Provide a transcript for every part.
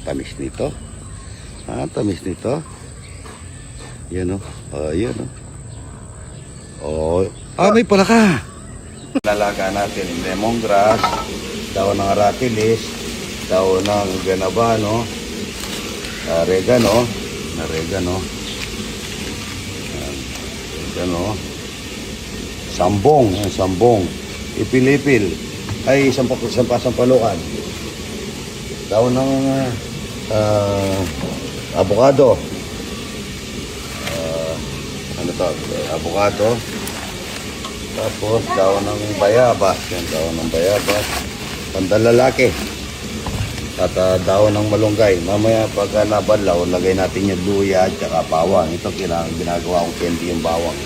Tamis nito. Tamis nito. Yan o. Yan o. May palaka. Lalaga natin lemongrass, daon ng aratilis, daon ng ganabano, oregano, sambong, ipilipil, ay sampalukan, daon ng avocado, avocado, tapos daon ng bayabas, pandalalaki, at daon ng malunggay. Mamaya pag nabanlaw, lagay natin yung luya at saka bawang. Ito ginagawa kong candy yung bawang.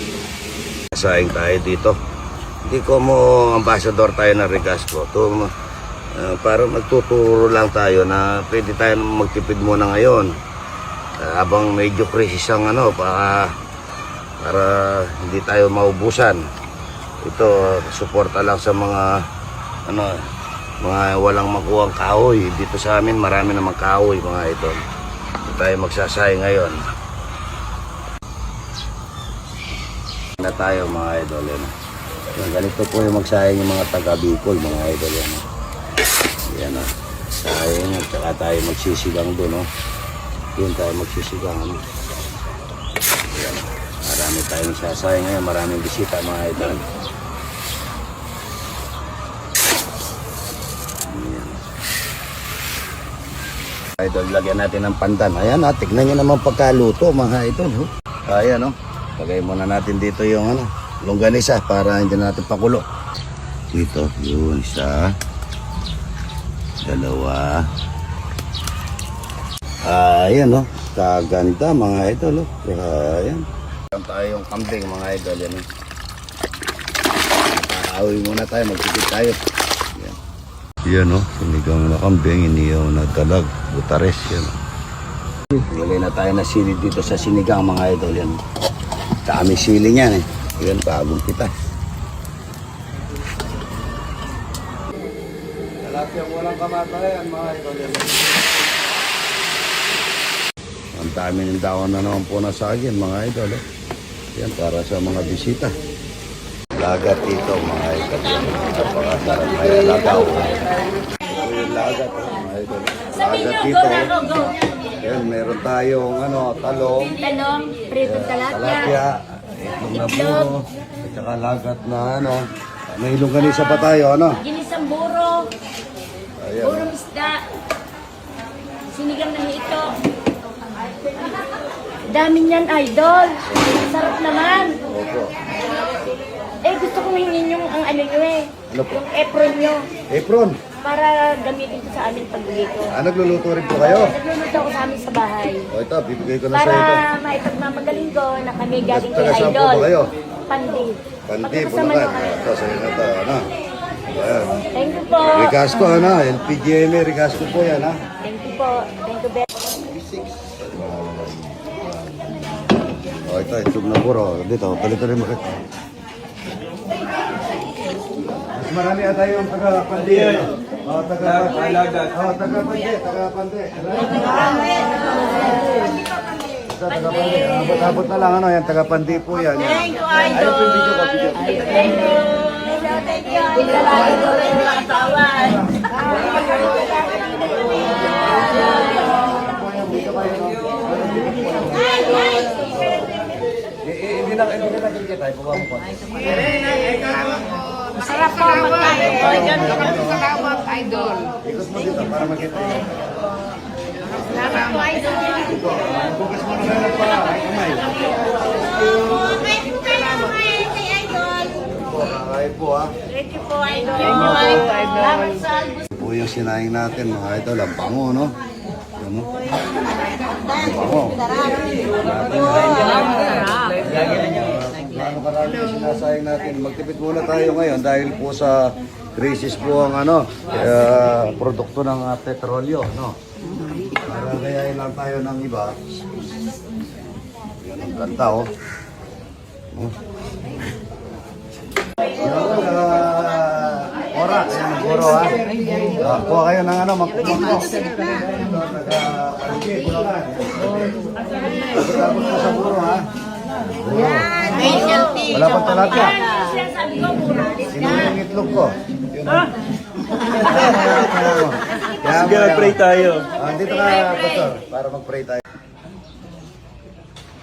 Saing tayo dito. Hindi ko mo ambassador tayo ng Regasco. Para magtuturo lang tayo na pwede tayo magtipid muna ngayon. Habang medyo crisis ang para hindi tayo maubusan. Ito, suporta lang sa mga walang makuhang kahoy. Dito sa amin, marami namang kahoy, mga idol. Ito tayo magsasay ngayon. Na tayo, mga idol. Ganito po yung magsayang yung mga taga-Bicol, mga idol. Yan na. Sayang at saka tayo magsisigang doon. Yun tayo magsisigang. Yan. Marami tayong sasayang ngayon. Maraming bisita, mga idol. Idol, lagyan natin ng pandan. Ayan, tignan nyo naman pagkaluto, mga idol. Ayan, lagay muna natin dito yung longganisa para hindi natin pakulo. Dito, yun, isa, dalawa. Ayan, kaganda, mga idol. Ayan. Ayan tayong kambing, mga idol. Yan, nakaawi muna tayo, magsigit tayo. Yan sinigang na kambing, iniyaw na dalag, butares, yan. Nilagay na tayo na sili dito sa sinigang, mga idol, yan. Dami sili niyan, yan, bagong pitas. Talapyang walang kamatayan, mga idol, yan. Ang dami ng daon na naman po na saging, mga idol, yan, para sa mga bisita. Lagat dito, mga idol. Napakasarap kaya lagaw. Ito yung lagat, mga idol. Lagat dito. Yan, meron tayong talong. Pritong Talapia. Itlog na buro. At saka lagat na may longganisa pa tayo, Ginisang buro. Ayan. Burong isda. Sinigang na hito. Dami niyan, idol. Sarap naman. Opo. Gusto kong hingin yung Ano po? yung apron nyo. Apron. Para gamitin ko sa amin pagluluto. Nagluluto rin po kayo? Nagluluto ako sa amin sa bahay. Ito, bibigay ko na Para sa ito. maipagmamagaling ko na kami galing kay Taga saan po Idol. ba kayo? Pandi. Pandi, Magkakasama Bulacan. nyo kami. Ito, sa'yo na ito, Ayan. Thank you po. Regasco, LPGMA, Regasco po yan, Thank you po. Thank you, Beth. Ito, itlog na puro. Dito, balito rin mo. Mas marami ata yung taga-pandi. Taga-lagat. Taga-pandi. Taga-pandi. Abot-abot na lang, yan, taga-pandi po yan. Thank you, Idol. Thank you. Thank you. Ilalagay ko rin yung asawan. Hindi na kita, ipawa mo po. Masarap po magkain. Salamat, Idol. Ikot mo dito para makita yun. Salamat po, Idol. Bukas mo na lang para kamay. Kakain po Thank you po, Idol. Salamat sa Ito po yung sinaing natin, mga idol. Ang bango, no? Ano? Ang bango. Ano karami yung sinasayang natin. Magtipid muna tayo ngayon dahil po sa crisis po ang produkto ng petrolyo, no? Para gayahin lang tayo ng iba. Yan ang ganda, Yan, Borax. Yan, Puro ha. Kuha kayo ng ano, magkumangko. Nagka-paligid, Bulacan. Tapos po sa puro ha. Wala pang talapia. Sino yung itlog ko? Sige, mag-pray tayo. Dito ka, Pastor, para mag-pray tayo.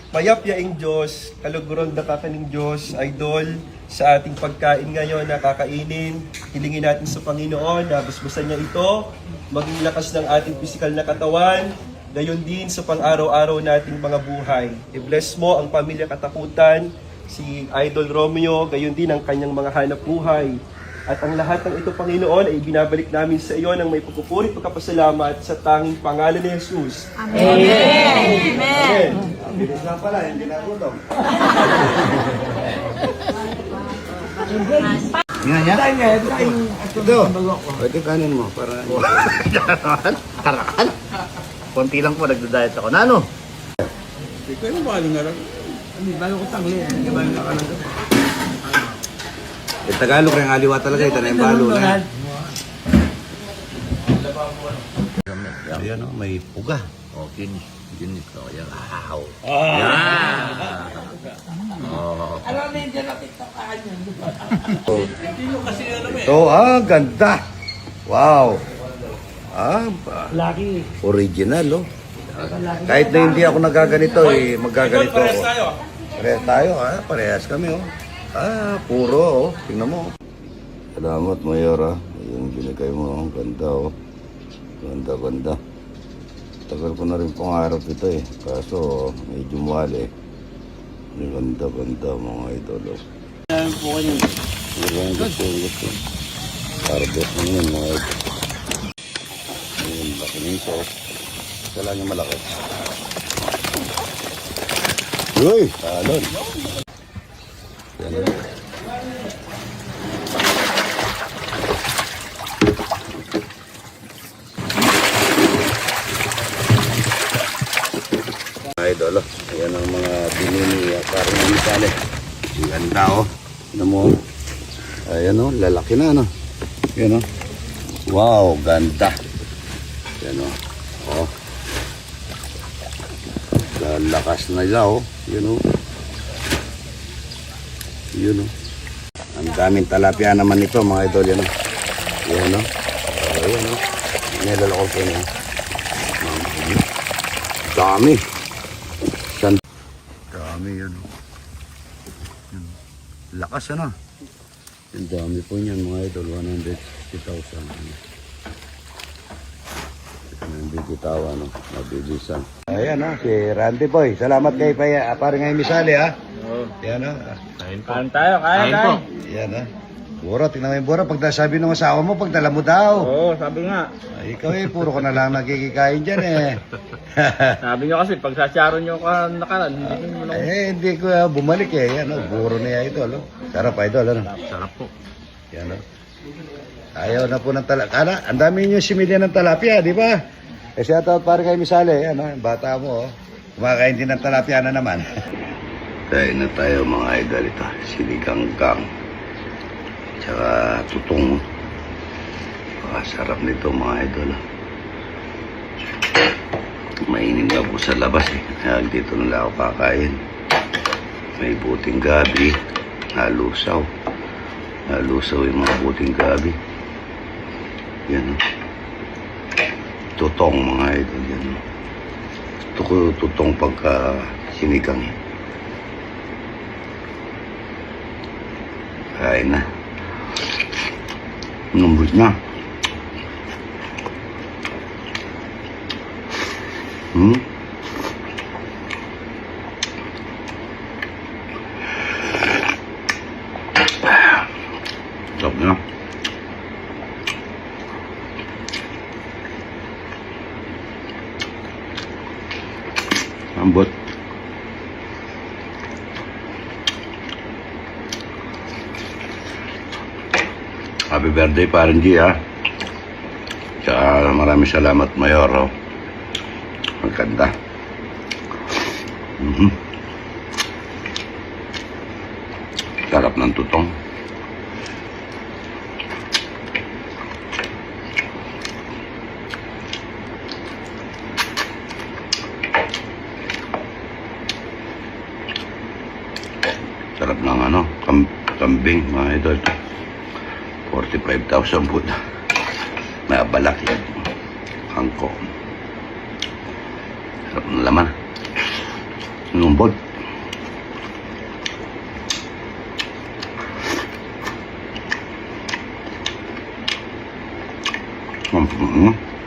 Mayapyaing Diyos, kaluguron na kakaning Diyos, Idol, sa ating pagkain ngayon na kakainin. Hilingin natin sa Panginoon na busbusan niya ito, maging lakas ng ating pisikal na katawan, gayon din sa pang-araw-araw nating mga buhay. I-bless mo ang pamilya Katakutan, si Idol Romeo, gayon din ang kanyang mga hanap buhay. At ang lahat ng ito, Panginoon, ay binabalik namin sa iyo ng may pagpupuri at pagkapasalamat sa tanging pangalan ni Jesus. Amen. Amen. Bilis lang pala, hindi na gutom. Yan, yan. Ito. Pwede kanin mo para... Tarakan. Konti lang po, nagda-diet ako. Na ano? Tagalog rin aliwa talaga, ito na yung balo na. Ayan o, may puga. Oh, kinis. Kinis ko. Yan. Ahaw. Ito, ganda. Wow. Laki. Original, oh. Kahit na hindi ako nagaganito, magaganito ako. Parehas tayo, parehas kami, oh. Puro, oh. Tingnan mo. Salamat, Mayor, yung binigay mo, ang ganda, oh. Ganda, ganda. Tagal ko na rin pangarap ito, Kaso, medyo mahal, Ang ganda, ganda, mga idol, oh. Ang gusto. Harvest mo yun, mga idol. Ayun, laki nito. Isa lang yung malaki. Uy! Talon! Yan na. Idol, ayan ang mga binini parang misali. Ang ganda, oh. Ano mo? Ayan, oh. Lalaki na, ano? Ayan, oh. Wow, ganda. Ayan, oh. Oh. Lalakas na nila, oh. Yun, oh. Yun, oh. Ang daming talapia naman ito, mga idol, yan, oh. Yan, oh. Ayan, oh. Nilalakol ko na. Dami. Dami, yun, oh. Yun. Lakas, ano? Ang dami po niyan, mga idol. 160,000. Nandikitawa, no? Mabibisan. Ayan, si Randy Boy. Salamat kay paring ngayon misali, Yan, Kain tayo, kain tayo. Yan, Bura, tingnan mo yung Bura. Pag sabi ng asawa mo, pagdala mo daw. Oo, sabi nga. Ay, ikaw puro ko na lang nagkikikain dyan, Sabi nyo kasi, pag sasyaro nyo ka nakaran, hindi ko bumalik, Yan, buro na yan, idol, Sarap, idol, Sarap po. Yan, Ayaw na po ng talapia. Ang dami nyo similya ng talapia, di ba? Kasi ito, parang kayo misali, bata mo, kumakain din ng talapia na naman. Kain na tayo, mga idol, ito. Sinigang-gang. Tsaka tutong. Sarap nito, mga idol. Mainim nga po sa labas, Kaya dito na lang ako kakain. May buting gabi. Halusaw. Halusaw yung mga buting gabi. Yan, Tutong, mga idol, yan, Gusto ko tutong pagka sinigang, Kain na. Numbot na. Sarap na. Ambot. Happy birthday, Parang G, Tsaka maraming salamat, Mayor, Maganda. Sarap ng tutong. ng kambing, mga idol. 45,000 po. May abalak yan. Hangko. Sarap ng laman. Lumbod. Mm-hmm.